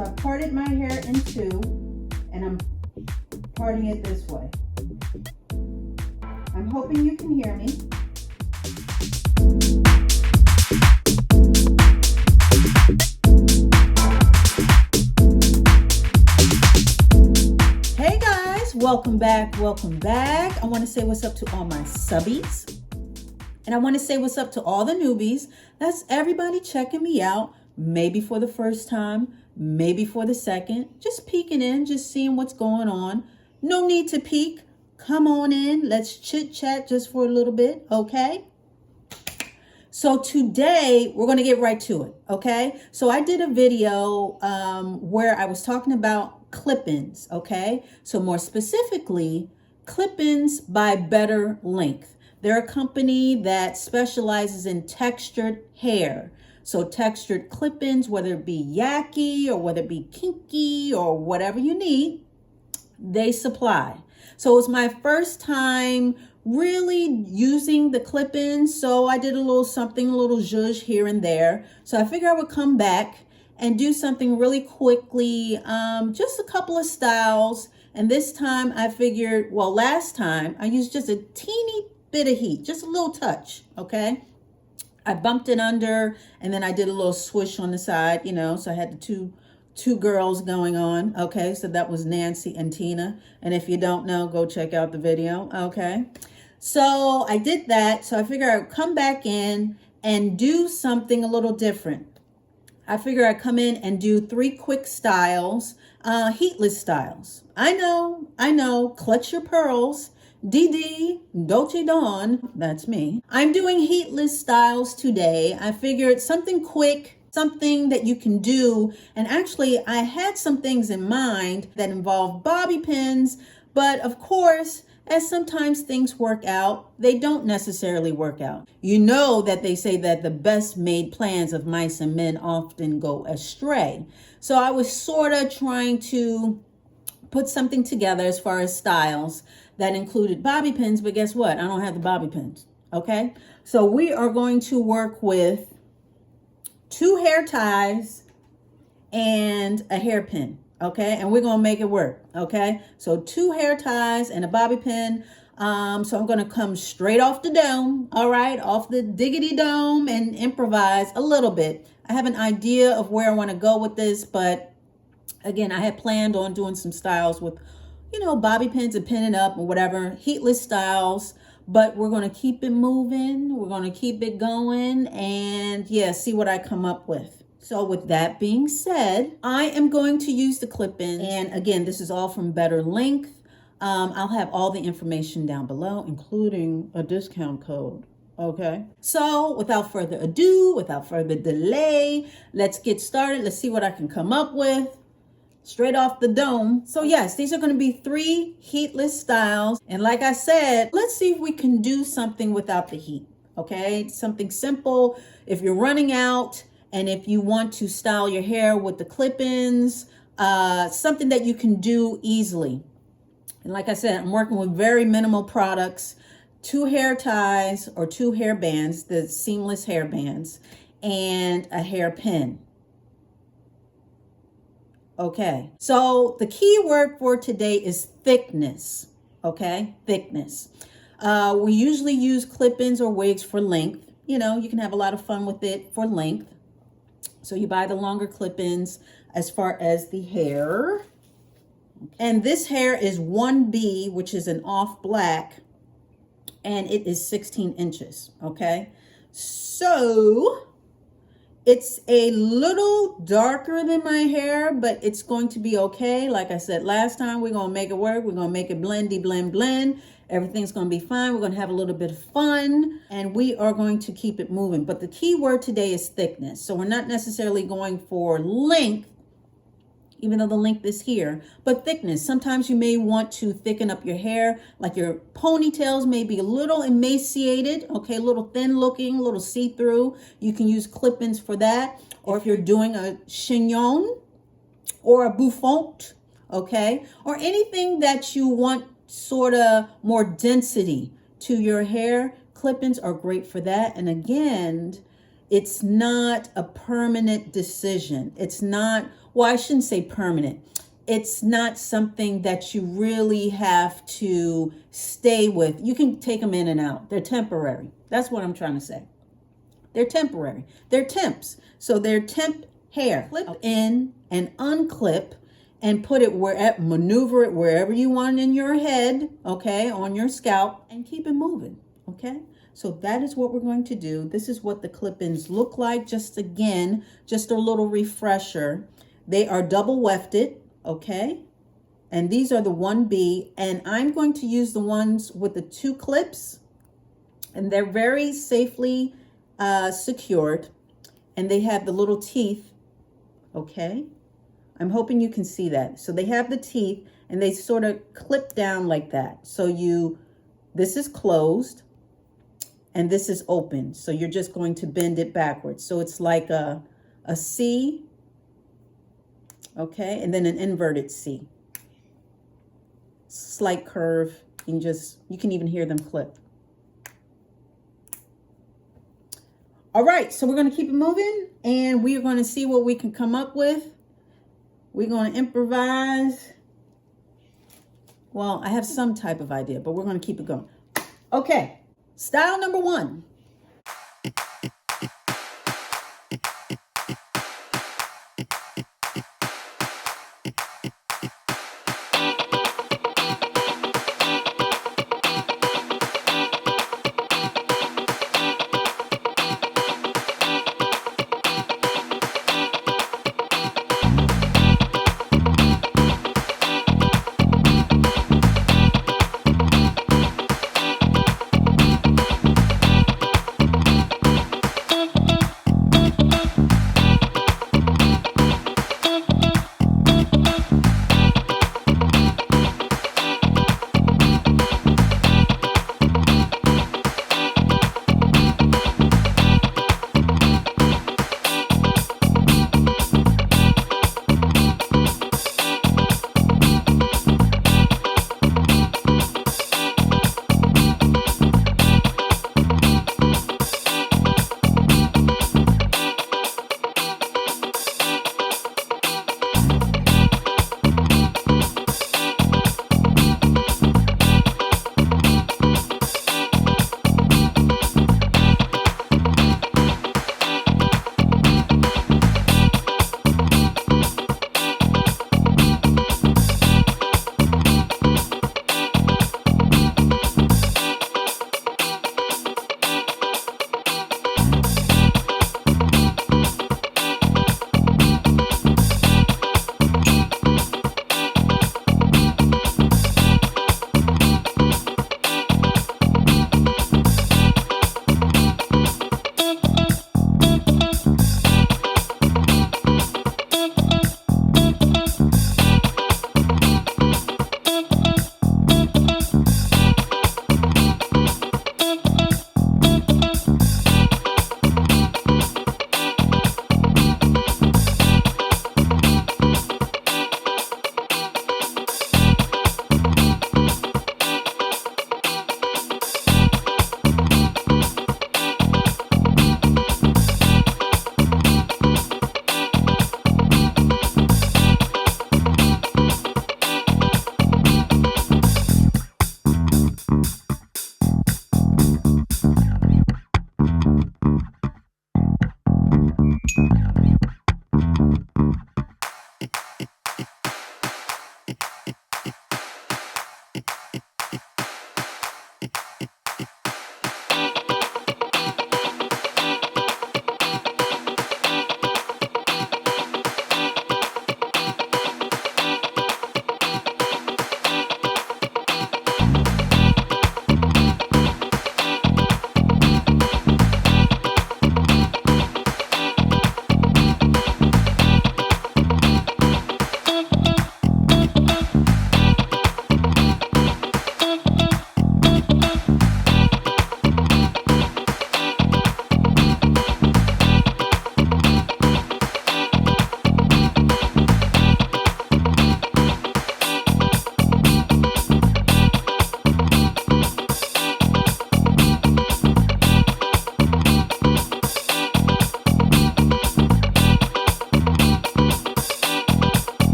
So I parted my hair in two, and I'm parting it this way. I'm hoping you can hear me. Hey guys, welcome back, welcome back. I want to say what's up to all my subbies. And I want to say what's up to all the newbies. That's everybody checking me out, maybe for the first time, maybe for the second, just peeking in, just seeing what's going on. No need to peek. Come on in. Let's chit chat just for a little bit. Okay. So today we're going to get right to it. Okay. So I did a video where I was talking about clip-ins. Okay. So more specifically, clip-ins by BetterLength. They're a company that specializes in textured hair. So textured clip-ins, whether it be Yaki or whether it be kinky or whatever you need, they supply. So it was my first time really using the clip-ins. So I did a little something, a little zhuzh here and there. So I figured I would come back and do something really quickly, just a couple of styles. And this time I figured, well, last time I used just a teeny bit of heat, just a little touch, okay? I bumped it under, and then I did a little swish on the side, you know, so I had the two girls going on, okay? So that was Nancy and Tina, and if you don't know, go check out the video, okay? So I did that, so I figured I'd come back in and do something a little different. I figured I'd come in and do 3 quick styles, heatless styles. I know, clutch your pearls. DD, Dolce Dawn, that's me. I'm doing heatless styles today. I figured something quick, something that you can do. And actually, I had some things in mind that involve bobby pins, but of course, as sometimes things work out, they don't necessarily work out. You know that they say that the best made plans of mice and men often go astray. So I was sort of trying to put something together as far as styles that included bobby pins, but guess what? I don't have the bobby pins, okay? So we are going to work with 2 hair ties and a hairpin, okay? And we're gonna make it work, okay? So 2 hair ties and a bobby pin. So I'm gonna come straight off the dome, all right? Off the diggity dome and improvise a little bit. I have an idea of where I wanna go with this, but again, I had planned on doing some styles with, you know, bobby pins and pinning up or whatever, heatless styles, but we're going to keep it moving. We're going to keep it going and yeah, see what I come up with. So with that being said, I am going to use the clip-in. And again, this is all from BetterLength. I'll have all the information down below, including a discount code. Okay. So without further ado, without further delay, let's get started. Let's see what I can come up with. Straight off the dome. So yes, these are going to be 3 heatless styles. And like I said, let's see if we can do something without the heat. Okay, something simple. If you're running out and if you want to style your hair with the clip-ins, something that you can do easily. And like I said, I'm working with very minimal products, 2 hair ties or 2 hair bands, the seamless hair bands, and a hairpin. Okay, so the key word for today is thickness, okay, thickness. We usually use clip-ins or wigs for length. You know, you can have a lot of fun with it for length. So you buy the longer clip-ins as far as the hair. And this hair is 1B, which is an off black, and it is 16 inches, okay? So it's a little darker than my hair, but it's going to be okay. Like I said last time, we're going to make it work. We're going to make it blendy, blend, blend. Everything's going to be fine. We're going to have a little bit of fun, and we are going to keep it moving. But the key word today is thickness. So we're not necessarily going for length, even though the length is here, but thickness. Sometimes you may want to thicken up your hair, like your ponytails may be a little emaciated, okay, a little thin looking, a little see-through. You can use clip-ins for that. Or if you're doing a chignon or a bouffant, okay, or anything that you want sort of more density to your hair, clip-ins are great for that. And again, It's not a permanent decision. It's not, well, I shouldn't say permanent. It's not something that you really have to stay with. You can take them in and out. They're temporary. That's what I'm trying to say. They're temporary. They're temps. So they're temp hair. Clip in and unclip and put it wherever, maneuver it wherever you want in your head, okay, on your scalp, and keep it moving, okay? So that is what we're going to do. This is what the clip-ins look like. Just again, just a little refresher. They are double wefted, okay? And these are the 1B, and I'm going to use the ones with the 2 clips, and they're very safely secured, and they have the little teeth, okay? I'm hoping you can see that. So they have the teeth, and they sort of clip down like that. So this is closed, and this is open. So you're just going to bend it backwards. So it's like a C, okay, and then an inverted C. Slight curve, and you can even hear them clip. All right, so we're gonna keep it moving, and we are gonna see what we can come up with. We're gonna improvise. Well, I have some type of idea, but we're gonna keep it going. Okay, style number 1.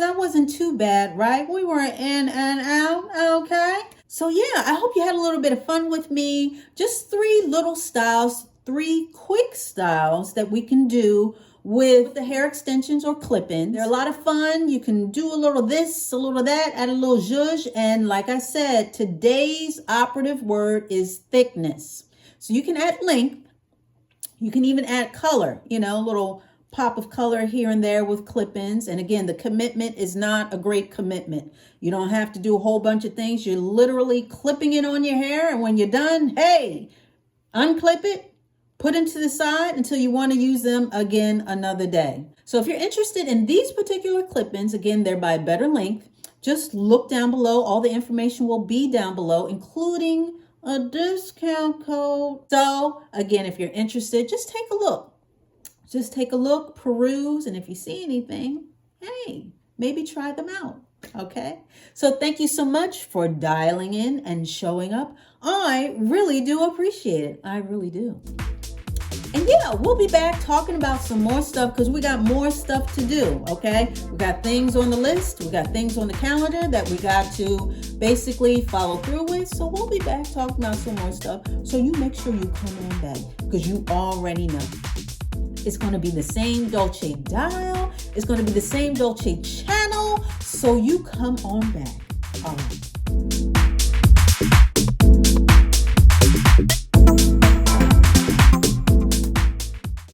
that wasn't too bad, right? We were in and out, okay? So yeah, I hope you had a little bit of fun with me. Just 3 little styles, 3 quick styles that we can do with the hair extensions or clip-ins. They're a lot of fun. You can do a little this, a little that, add a little zhuzh. And like I said, today's operative word is thickness. So you can add length. You can even add color, a little pop of color here and there with clip-ins. And again, the commitment is not a great commitment. You don't have to do a whole bunch of things. You're literally clipping it on your hair. And when you're done, hey, unclip it. Put them to the side until you want to use them again another day. So if you're interested in these particular clip-ins, again, they're by BetterLength. Just look down below. All the information will be down below, including a discount code. So again, if you're interested, just take a look. Just take a look, peruse, and if you see anything, hey, maybe try them out. Okay? So thank you so much for dialing in and showing up. I really do appreciate it. I really do. And yeah, we'll be back talking about some more stuff because we got more stuff to do, okay? We got things on the list. We got things on the calendar that we got to basically follow through with. So we'll be back talking about some more stuff. So you make sure you come on back because you already know. It's going to be the same Dolce dial. It's going to be the same Dolce channel. So you come on back. All right.